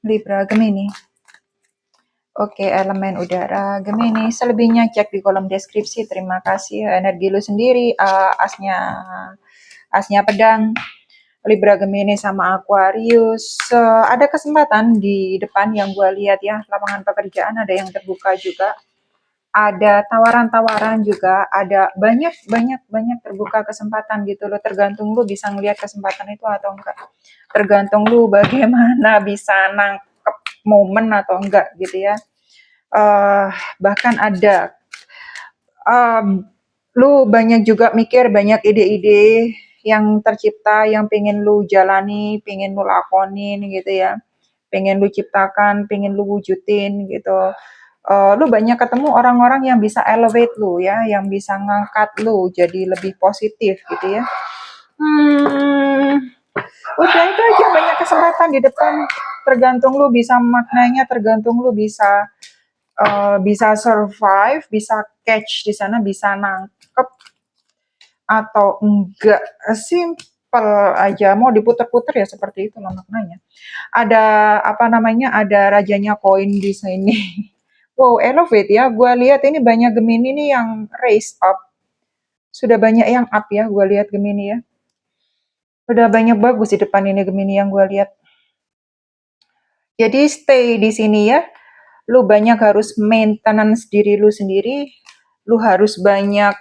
Libra Gemini. Elemen udara Gemini. Selebihnya cek di kolom deskripsi. Terima kasih. Energi lu sendiri, asnya pedang, Libra Gemini sama Aquarius. Ada kesempatan di depan yang gue lihat ya, lapangan pekerjaan ada yang terbuka juga. Ada tawaran-tawaran juga, ada banyak terbuka kesempatan gitu loh. Tergantung lu bisa ngelihat kesempatan itu atau enggak. Tergantung lu bagaimana bisa nangkep momen atau enggak gitu ya. Bahkan ada lu banyak juga mikir, banyak ide-ide yang tercipta, yang pengen lu jalani, pengen lu lakonin gitu ya, pengen lu ciptakan, pengen lu wujudin gitu. Lu banyak ketemu orang-orang yang bisa elevate lu ya, yang bisa ngangkat lu jadi lebih positif gitu ya. Udah itu aja, banyak kesempatan di depan. Tergantung lu bisa maknanya, tergantung lu bisa survive, bisa catch di sana, bisa nangkep atau enggak. Simple aja, mau diputer-puter ya seperti itu lah maknanya. Ada ada rajanya koin di sini. Wow, elevate ya. Gua lihat ini banyak Gemini nih yang raise up. Sudah banyak yang up ya, gua lihat Gemini ya. Sudah banyak bagus di depan ini Gemini yang gua lihat. Jadi stay di sini ya. Lu banyak harus maintenance diri lu sendiri. Lu harus banyak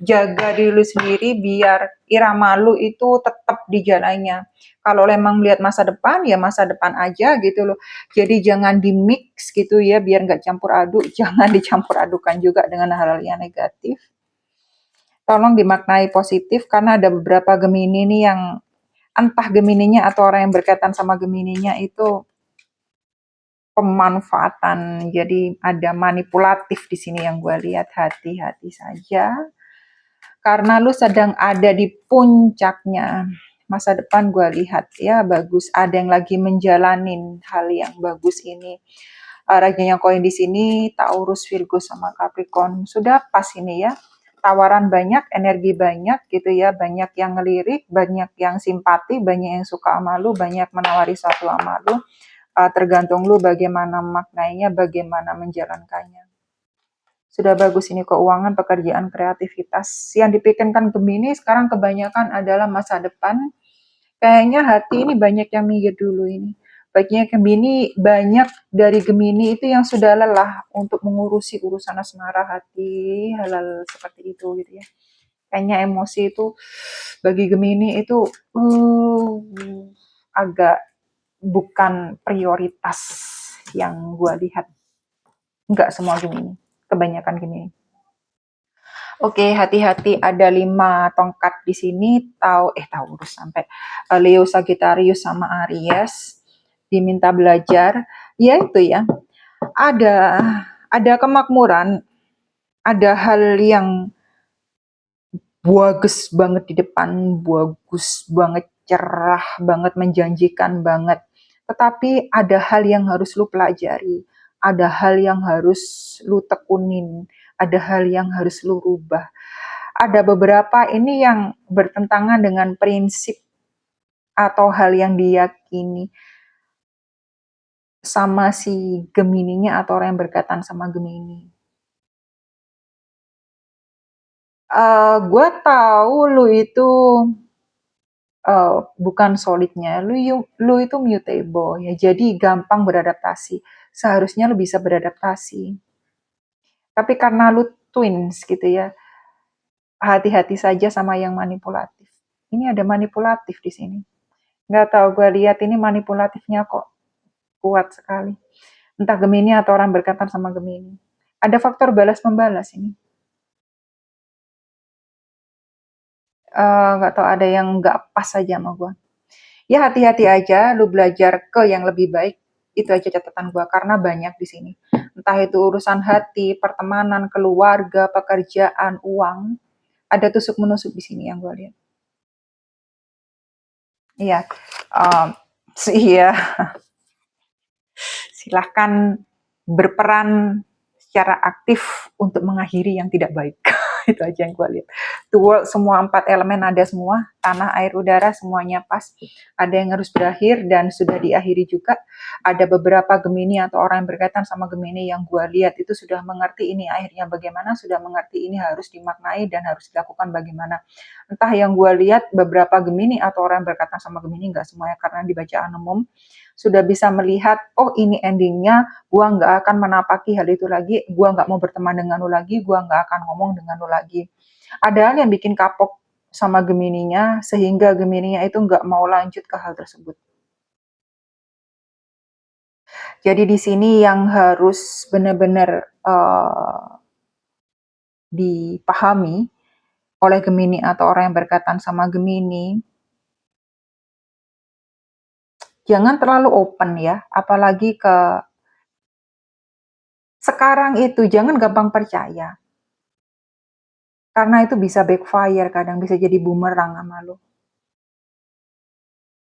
jaga diri lu sendiri biar irama lu itu tetap di jalannya. Kalau emang melihat masa depan, ya masa depan aja gitu loh. Jadi jangan di mix gitu ya, biar nggak campur aduk. Jangan dicampur adukan juga dengan hal-hal yang negatif. Tolong dimaknai positif karena ada beberapa Gemini nih yang entah Gemininya atau orang yang berkaitan sama Gemininya itu pemanfaatan. Jadi ada manipulatif di sini yang gue lihat. Hati-hati saja. Karena lu sedang ada di puncaknya. Masa depan gue lihat ya bagus. Ada yang lagi menjalanin hal yang bagus ini. Rajanya koin di sini Taurus, Virgo sama Capricorn. Sudah pas ini ya. Tawaran banyak, energi banyak gitu ya. Banyak yang ngelirik, banyak yang simpati, banyak yang suka sama lu, banyak menawari sesuatu sama lu. Tergantung lu bagaimana maknanya, bagaimana menjalankannya. Sudah bagus ini keuangan, pekerjaan, kreativitas. Yang dipikirkan Gemini sekarang kebanyakan adalah masa depan. Kayaknya hati ini banyak yang mikir dulu ini. Banyak dari Gemini itu yang sudah lelah untuk mengurusi urusan asmara hati, hal-hal seperti itu gitu ya. Kayaknya emosi itu bagi Gemini itu agak bukan prioritas yang gue lihat. Enggak semua Gemini, kebanyakan Gemini. Oke, hati-hati ada 5 tongkat di sini, Taurus sampai Leo, Sagittarius sama Aries diminta belajar. Ya itu ya. Ada kemakmuran, ada hal yang bagus banget di depan, bagus banget, cerah banget, menjanjikan banget. Tetapi ada hal yang harus lu pelajari, ada hal yang harus lu tekunin, ada hal yang harus lu rubah. Ada beberapa ini yang bertentangan dengan prinsip atau hal yang diyakini sama si Gemininya atau orang yang berkaitan sama Gemini. Gue tahu lu itu bukan solidnya, lu itu mutable ya, jadi gampang beradaptasi. Seharusnya lu bisa beradaptasi. Tapi karena lu twins gitu ya, hati-hati saja sama yang manipulatif. Ini ada manipulatif di sini. Nggak tahu, gue lihat ini manipulatifnya kok kuat sekali. Entah Gemini atau orang berkaitan sama Gemini. Ada faktor balas-membalas ini. Nggak tahu, ada yang nggak pas saja sama gue. Ya hati-hati aja, lu belajar ke yang lebih baik. Itu aja catatan gue, karena banyak di sini. Entah itu urusan hati, pertemanan, keluarga, pekerjaan, uang. Ada tusuk-menusuk di sini yang gue lihat. Iya, iya. Silahkan berperan secara aktif untuk mengakhiri yang tidak baik. Itu aja yang gue lihat. The world, semua 4 elemen ada semua, tanah, air, udara, semuanya pas. Ada yang harus berakhir dan sudah diakhiri juga. Ada beberapa Gemini atau orang yang berkaitan sama Gemini yang gue lihat itu sudah mengerti ini akhirnya bagaimana, sudah mengerti ini harus dimaknai dan harus dilakukan bagaimana. Entah yang gue lihat beberapa Gemini atau orang yang berkaitan sama Gemini, nggak semuanya karena di bacaan umum, sudah bisa melihat, oh ini endingnya, gua nggak akan menapaki hal itu lagi, gua nggak mau berteman dengan lu lagi, gua nggak akan ngomong dengan lu lagi. Ada hal yang bikin kapok sama Gemininya, sehingga Gemininya itu nggak mau lanjut ke hal tersebut. Jadi di sini yang harus benar-benar dipahami oleh Gemini atau orang yang berkaitan sama Gemini, jangan terlalu open ya, apalagi ke sekarang itu jangan gampang percaya. Karena itu bisa backfire, kadang bisa jadi bumerang sama lo.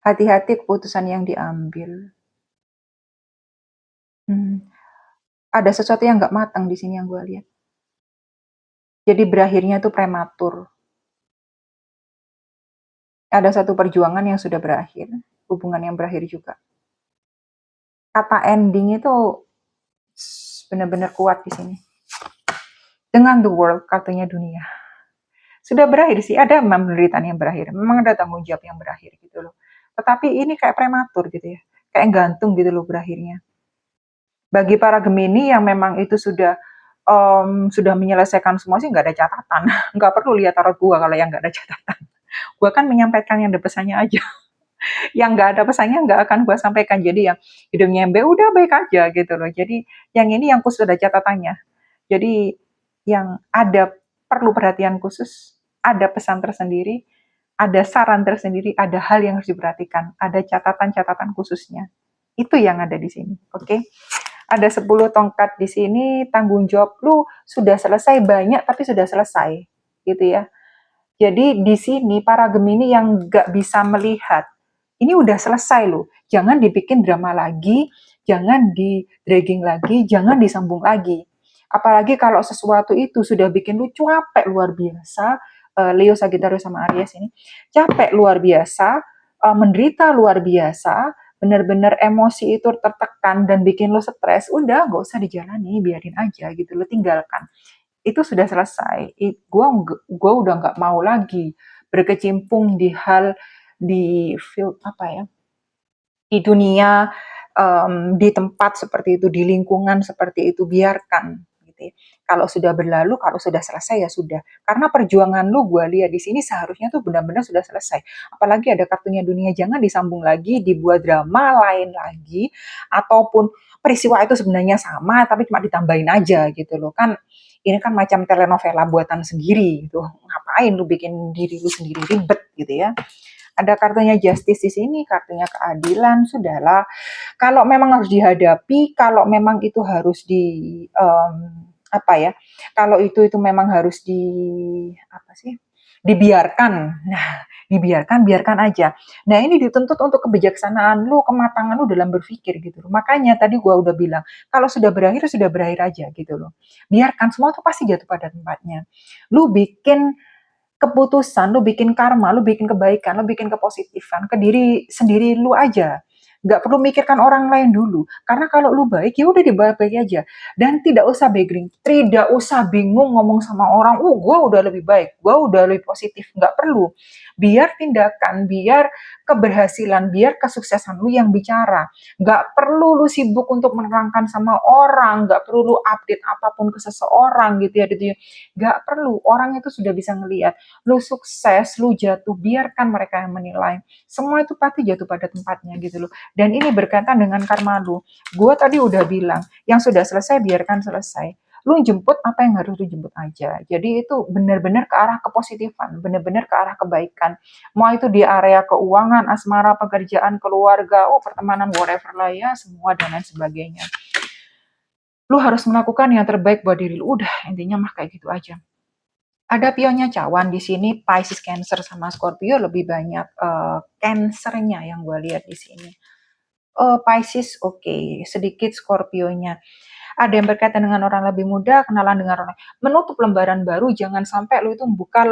Hati-hati keputusan yang diambil. Ada sesuatu yang nggak matang di sini yang gue lihat. Jadi berakhirnya itu prematur. Ada satu perjuangan yang sudah berakhir, hubungan yang berakhir juga. Kata ending itu benar-benar kuat di sini. Dengan the world, kartunya dunia. Sudah berakhir sih, ada memang penderitaan yang berakhir, memang ada tanggung jawab yang berakhir gitu loh. Tetapi ini kayak prematur gitu ya, kayak gantung gitu loh berakhirnya. Bagi para Gemini yang memang itu sudah menyelesaikan semua sih nggak ada catatan, nggak perlu lihat tarot gua kalau yang nggak ada catatan. Gua kan menyampaikan yang ada pesannya aja, yang nggak ada pesannya nggak akan gua sampaikan. Jadi yang hidungnya embe udah baik aja gitu loh. Jadi yang ini yang khusus ada catatannya. Jadi yang ada perlu perhatian khusus, ada pesan tersendiri, ada saran tersendiri, ada hal yang harus diperhatikan, ada catatan-catatan khususnya. Itu yang ada di sini, oke? Okay? Ada 10 tongkat di sini, tanggung jawab lu sudah selesai banyak tapi sudah selesai, gitu ya. Jadi di sini para Gemini yang nggak bisa melihat, ini udah selesai loh. Jangan dibikin drama lagi, jangan di dragging lagi, jangan disambung lagi. Apalagi kalau sesuatu itu sudah bikin lu capek luar biasa, Leo, Sagittarius sama Aries ini, capek luar biasa, menderita luar biasa, benar-benar emosi itu tertekan dan bikin lo stres, udah nggak usah dijalani, biarin aja gitu, lo tinggalkan. Itu sudah selesai. Gua udah nggak mau lagi berkecimpung di hal di field apa ya, di dunia, di tempat seperti itu, di lingkungan seperti itu, biarkan gitu ya. Kalau sudah berlalu, kalau sudah selesai ya sudah. Karena perjuangan lu gue lihat di sini seharusnya tuh benar-benar sudah selesai. Apalagi ada kartunya dunia, jangan disambung lagi, dibuat drama lain lagi, ataupun peristiwa itu sebenarnya sama tapi cuma ditambahin aja gitu loh. Kan ini kan macam telenovela buatan sendiri gitu. Ngapain lu bikin diri lu sendiri ribet gitu ya. Ada kartunya justice di sini, kartunya keadilan, sudahlah. Kalau memang harus dihadapi, kalau memang itu harus apa ya? Kalau itu memang harus apa sih? Dibiarkan. Nah, dibiarkan, biarkan aja. Nah, ini dituntut untuk kebijaksanaan lu, kematangan lu dalam berpikir gitu loh. Makanya tadi gua udah bilang, kalau sudah berakhir aja gitu loh. Biarkan semua tuh pasti jatuh pada tempatnya. Lu bikin keputusan, lu bikin karma, lu bikin kebaikan, lu bikin kepositifan ke diri sendiri lu aja. Nggak perlu mikirkan orang lain dulu. Karena kalau lu baik, ya udah dibaik-baik aja. Dan tidak usah begging, tidak usah bingung ngomong sama orang, gue udah lebih baik, gue udah lebih positif. Nggak perlu. Biar tindakan, biar keberhasilan, biar kesuksesan lu yang bicara. Nggak perlu lu sibuk untuk menerangkan sama orang, nggak perlu lu update apapun ke seseorang gitu ya. Nggak perlu, orang itu sudah bisa ngelihat lu sukses, lu jatuh, biarkan mereka yang menilai. Semua itu pasti jatuh pada tempatnya gitu loh. Dan ini berkaitan dengan karma lu. Gue tadi udah bilang, yang sudah selesai biarkan selesai. Lu jemput apa yang harus lu jemput aja. Jadi itu benar-benar ke arah kepositifan, benar-benar ke arah kebaikan. Mau itu di area keuangan, asmara, pekerjaan, keluarga, pertemanan, whatever lah ya, semua dan lain sebagainya. Lu harus melakukan yang terbaik buat diri lu. Udah, intinya mah kayak gitu aja. Ada pionnya cawan di sini, Pisces, Cancer sama Scorpio lebih banyak Cancernya yang gue lihat di sini. Pisces oke, sedikit Scorpionya. Ada yang berkaitan dengan orang lebih muda, kenalan dengan orang menutup lembaran baru, jangan sampai lu itu membuka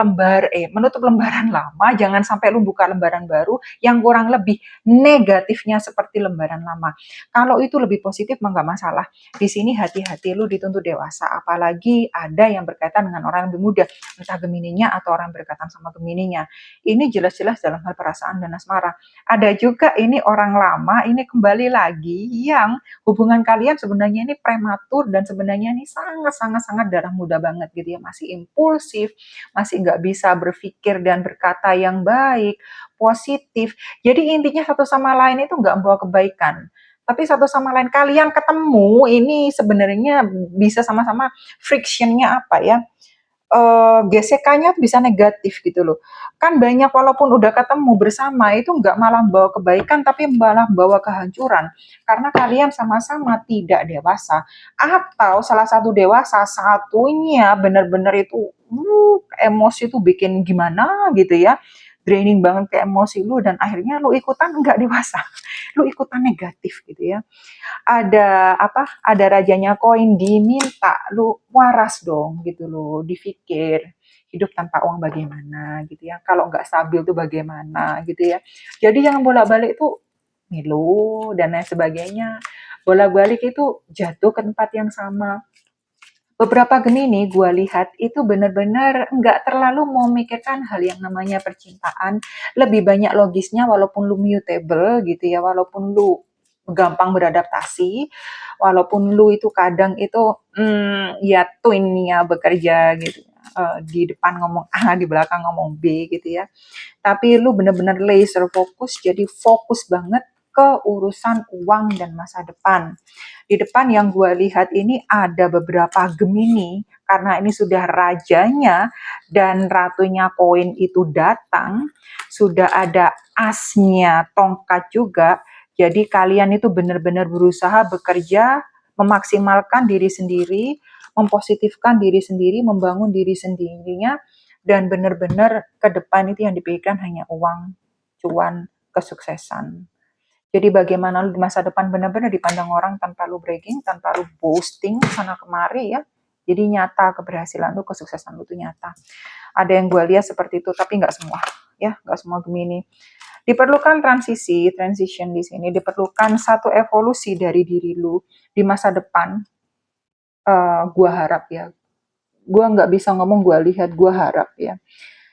menutup lembaran lama, jangan sampai lu buka lembaran baru yang kurang lebih negatifnya seperti lembaran lama. Kalau itu lebih positif mah nggak masalah. Di sini hati-hati, lu dituntut dewasa, apalagi ada yang berkaitan dengan orang yang lebih muda, entah Gemininya atau orang yang berkaitan sama Gemininya. Ini jelas-jelas dalam hal perasaan dan asmara. Ada juga ini orang lama, ini kembali lagi yang hubungan kalian sebenarnya ini prematur dan sebenarnya ini sangat-sangat-sangat darah muda banget gitu ya, masih impulsif, masih nggak bisa berpikir dan berkata yang baik, positif. Jadi intinya satu sama lain itu nggak membawa kebaikan. Tapi satu sama lain kalian ketemu ini sebenarnya bisa sama-sama frictionnya apa ya? Gesekannya bisa negatif gitu loh. Kan banyak walaupun udah ketemu bersama itu nggak malah bawa kebaikan tapi malah bawa kehancuran. Karena kalian sama-sama tidak dewasa. Atau salah satu dewasa, satunya benar-benar itu emosi itu bikin gimana gitu ya. Draining banget ke emosi lu dan akhirnya lu ikutan nggak dewasa. Lu ikutan negatif gitu ya. Ada rajanya koin diminta, lu waras dong gitu loh, dipikir hidup tanpa uang bagaimana gitu ya, kalau nggak stabil tuh bagaimana gitu ya. Jadi jangan bolak-balik tuh ngilu dan lain sebagainya, bolak-balik itu jatuh ke tempat yang sama. Beberapa Gemini gue lihat itu benar-benar nggak terlalu mau memikirkan hal yang namanya percintaan, lebih banyak logisnya walaupun lu mutable gitu ya, walaupun lu gampang beradaptasi, walaupun lu itu kadang itu ya twinnya bekerja gitu, di depan ngomong A, di belakang ngomong B gitu ya. Tapi lu bener-bener laser fokus, jadi fokus banget ke urusan uang dan masa depan. Di depan yang gue lihat ini ada beberapa Gemini, karena ini sudah rajanya dan ratunya koin itu datang, sudah ada asnya tongkat juga, jadi kalian itu benar-benar berusaha bekerja, memaksimalkan diri sendiri, mempositifkan diri sendiri, membangun diri sendirinya, dan benar-benar ke depan itu yang dipikirkan hanya uang, cuan, kesuksesan. Jadi bagaimana lu di masa depan benar-benar dipandang orang tanpa lu bragging, tanpa lu boasting sana kemari ya. Jadi nyata keberhasilan lu, kesuksesan lu tuh nyata. Ada yang gue lihat seperti itu, tapi nggak semua ya, nggak semua Gemini. Diperlukan transition di sini, diperlukan satu evolusi dari diri lu di masa depan. Gue harap ya, gue nggak bisa ngomong gue lihat, gue harap ya.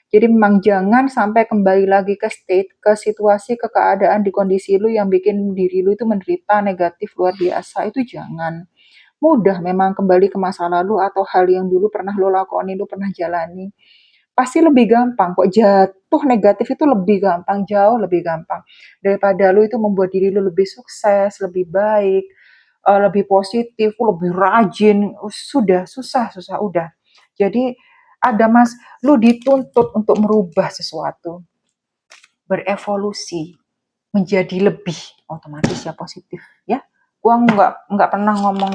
Jadi memang jangan sampai kembali lagi ke state, ke situasi, ke keadaan di kondisi lu yang bikin diri lu itu menderita negatif luar biasa, itu jangan. Mudah memang kembali ke masa lalu atau hal yang dulu pernah lo lakoni, lo pernah jalani. Pasti lebih gampang kok, jatuh negatif itu lebih gampang, jauh lebih gampang. Daripada lu itu membuat diri lu lebih sukses, lebih baik, lebih positif, lebih rajin, sudah, susah, udah. Jadi ada Mas, lu dituntut untuk merubah sesuatu, berevolusi, menjadi lebih, otomatis ya positif ya. Gua nggak pernah ngomong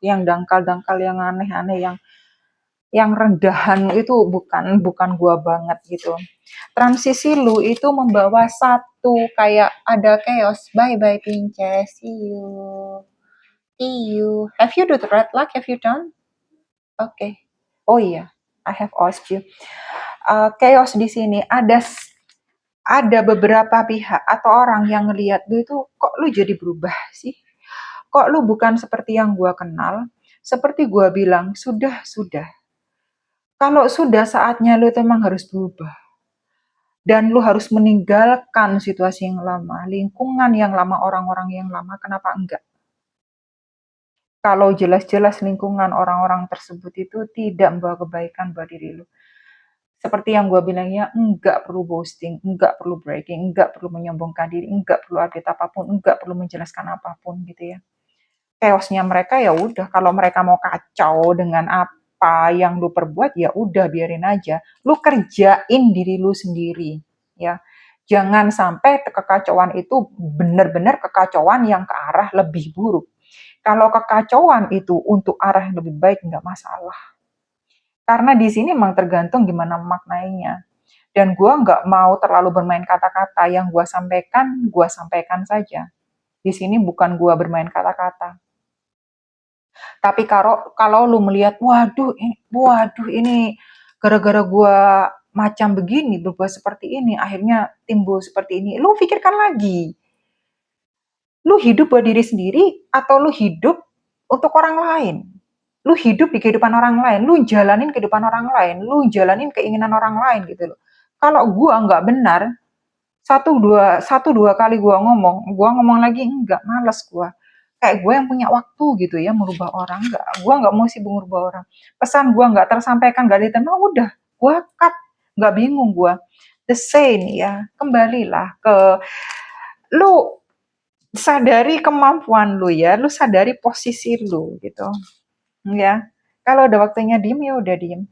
yang dangkal-dangkal, yang aneh-aneh, yang rendahan itu bukan gua banget gitu. Transisi lu itu membawa satu kayak ada chaos. Bye bye Pinches, see you. See you. Have you do the red luck? Have you done? Oke. Okay. Oh iya, I have asked you. Chaos di sini ada beberapa pihak atau orang yang ngelihat lu itu kok lu jadi berubah sih? Kok lu bukan seperti yang gua kenal? Seperti gua bilang, sudah. Kalau sudah saatnya lu memang harus berubah. Dan lu harus meninggalkan situasi yang lama, lingkungan yang lama, orang-orang yang lama, kenapa enggak? Kalau jelas-jelas lingkungan orang-orang tersebut itu tidak membawa kebaikan buat diri lu. Seperti yang gue bilangnya, enggak perlu boasting, enggak perlu bragging, enggak perlu menyombongkan diri, enggak perlu update apapun, enggak perlu menjelaskan apapun gitu ya. Chaosnya mereka ya udah, kalau mereka mau kacau dengan apa yang lu perbuat ya udah biarin aja. Lu kerjain diri lu sendiri ya. Jangan sampai kekacauan itu benar-benar kekacauan yang ke arah lebih buruk. Kalau kekacauan itu untuk arah yang lebih baik nggak masalah. Karena di sini memang tergantung gimana maknanya. Dan gue nggak mau terlalu bermain kata-kata, yang gue sampaikan saja. Di sini bukan gue bermain kata-kata. Tapi kalau lu melihat, waduh ini gara-gara gua macam begini, berbuat seperti ini, akhirnya timbul seperti ini. Lu pikirkan lagi, lu hidup buat diri sendiri atau lu hidup untuk orang lain? Lu hidup di kehidupan orang lain, lu jalanin kehidupan orang lain, lu jalanin keinginan orang lain gitu loh. Kalau gua nggak benar, satu dua kali gua ngomong lagi enggak, males gua. Kayak gue yang punya waktu gitu ya merubah orang, enggak, gua nggak mau sibuk merubah orang. Pesan gua nggak tersampaikan, nggak diterima, udah gua cut, nggak bingung gua. The same ya, kembalilah ke lu sadari kemampuan lu ya, lu sadari posisi lu gitu ya. Kalau udah waktunya diem ya udah diem.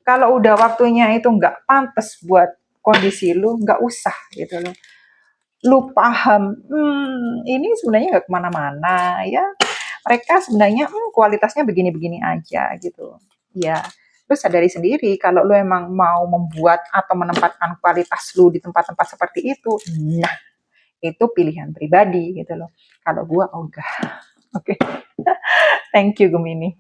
Kalau udah waktunya itu nggak pantas buat kondisi lu, nggak usah gitu loh. Lu paham, ini sebenarnya nggak kemana-mana ya. Mereka sebenarnya kualitasnya begini-begini aja gitu. Ya, lu sadari sendiri kalau lu emang mau membuat atau menempatkan kualitas lu di tempat-tempat seperti itu, nah itu pilihan pribadi gitu loh. Kalau gua enggak. Oke. Okay. Thank you Gemini.